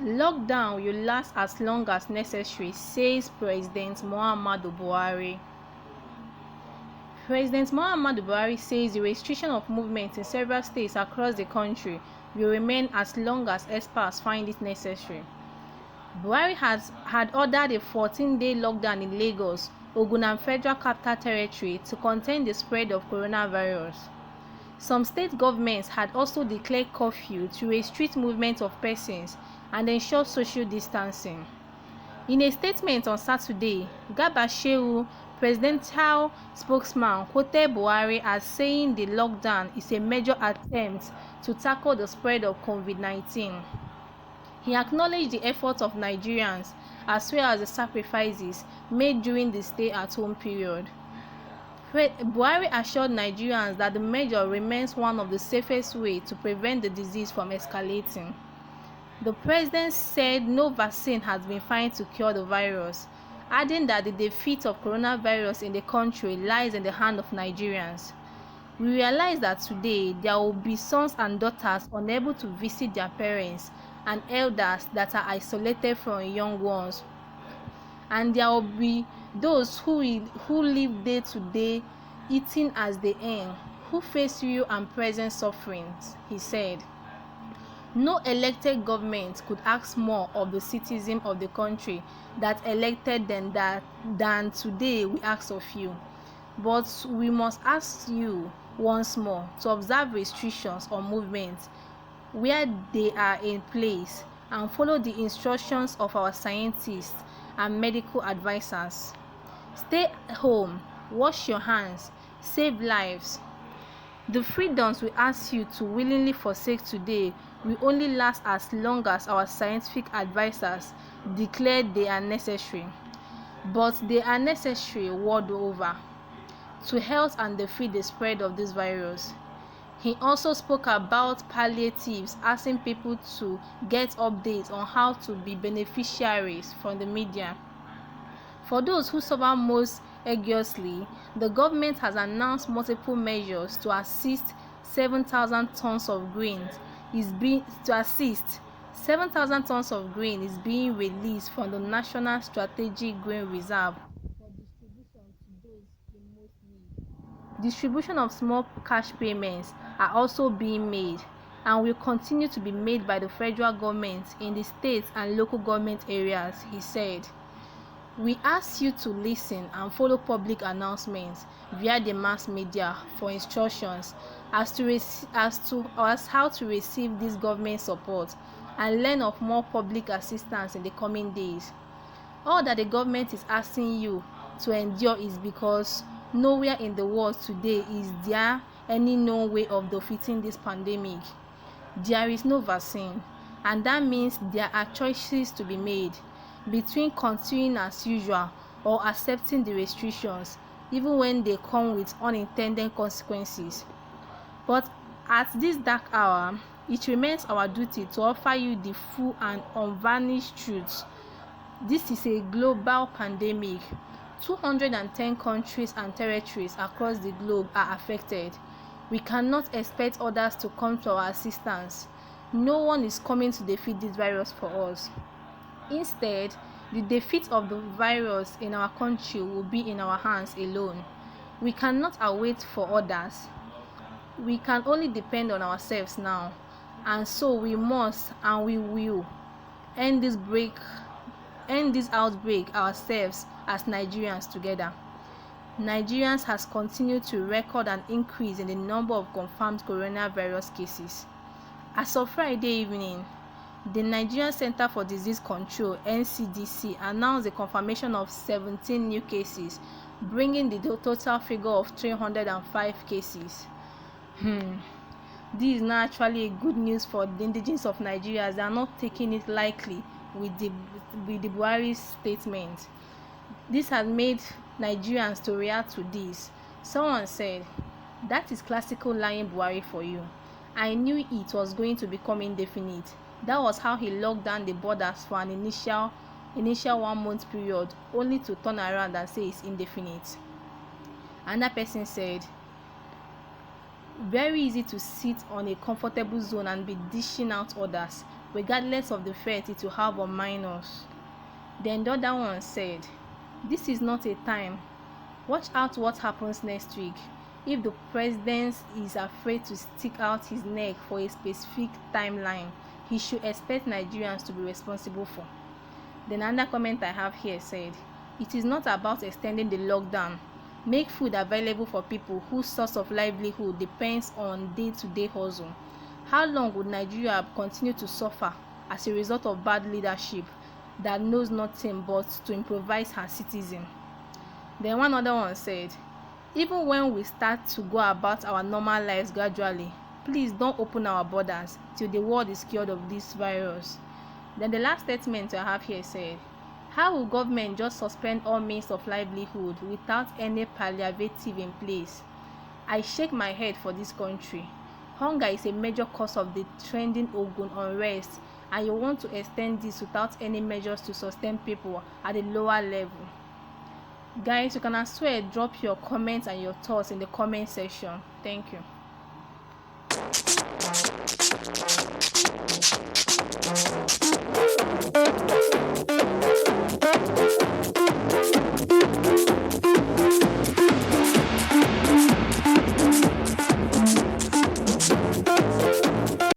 Lockdown will last as long as necessary, says President Muhammadu Buhari. President Muhammadu Buhari says the restriction of movement in several states across the country will remain as long as experts find it necessary. Buhari had ordered a 14-day lockdown in Lagos, Ogun and Federal Capital Territory to contain the spread of coronavirus. Some state governments had also declared curfew to restrict movement of persons and ensure social distancing. In a statement on Saturday, Garba Shehu, presidential spokesman, quoted Buhari as saying the lockdown is a major attempt to tackle the spread of COVID-19. He acknowledged the efforts of Nigerians as well as the sacrifices made during the stay-at-home period. Buhari assured Nigerians that the measure remains one of the safest ways to prevent the disease from escalating. The president said no vaccine has been found to cure the virus, adding that the defeat of coronavirus in the country lies in the hands of Nigerians. We realize that today there will be sons and daughters unable to visit their parents and elders that are isolated from young ones. And there will be those who live day to day, eating as they earn, who face real and present sufferings, he said. No elected government could ask more of the citizens of the country that elected them than today we ask of you. But we must ask you once more to observe restrictions on movement where they are in place and follow the instructions of our scientists and medical advisors. Stay home, wash your hands, save lives. The freedoms we ask you to willingly forsake today will only last as long as our scientific advisors declare they are necessary. But they are necessary world over to health and defeat the spread of this virus. He also spoke about palliatives, asking people to get updates on how to be beneficiaries from the media. For those who suffer most egregiously, the government has announced multiple measures to assist 7,000 tons of grain is being released from the National Strategic Grain Reserve for distribution to those in most need. Distribution of small cash payments are also being made and will continue to be made by the federal government in the states and local government areas, he said. We ask you to listen and follow public announcements via the mass media for instructions as how to receive this government support and learn of more public assistance in the coming days. All that the government is asking you to endure is because nowhere in the world today is there any known way of defeating this pandemic. There is no vaccine, and that means there are choices to be made between continuing as usual or accepting the restrictions, even when they come with unintended consequences. But at this dark hour, it remains our duty to offer you the full and unvarnished truth. This is a global pandemic. 210 countries and territories across the globe are affected. We cannot expect others to come to our assistance. No one is coming to defeat this virus for us. Instead, the defeat of the virus in our country will be in our hands alone. We cannot await for others. We can only depend on ourselves now, and so we must and we will end this outbreak ourselves as Nigerians together. Nigerians has continued to record an increase in the number of confirmed coronavirus cases. As of Friday evening, the Nigerian Center for Disease Control (NCDC) announced the confirmation of 17 new cases, bringing the total figure of 305 cases. This is not actually a good news for the indigenes of Nigeria. They are not taking it lightly with the Buhari's statement. This has made Nigerians to react to this. Someone said, "That is classical lying Buhari for you," I knew it was going to become indefinite. That was how he locked down the borders for an initial 1 month period, only to turn around and say it's indefinite. Another person said, very easy to sit on a comfortable zone and be dishing out orders, regardless of the effect it will have on minors. Then the other one said, this is not a time. Watch out what happens next week. If the president is afraid to stick out his neck for a specific timeline, he should expect Nigerians to be responsible for. Then another comment I have here said, it is not about extending the lockdown. Make food available for people whose source of livelihood depends on day-to-day hustle. How long would Nigeria continue to suffer as a result of bad leadership that knows nothing but to improvise her citizens? Then one other one said, even when we start to go about our normal lives gradually, please don't open our borders till the world is cured of this virus. Then the last statement I have here said, how will government just suspend all means of livelihood without any palliative in place? I shake my head for this country. Hunger is a major cause of the trending Ogun unrest, and you want to extend this without any measures to sustain people at a lower level. Guys, you can as well drop your comments and your thoughts in the comment section. Thank you.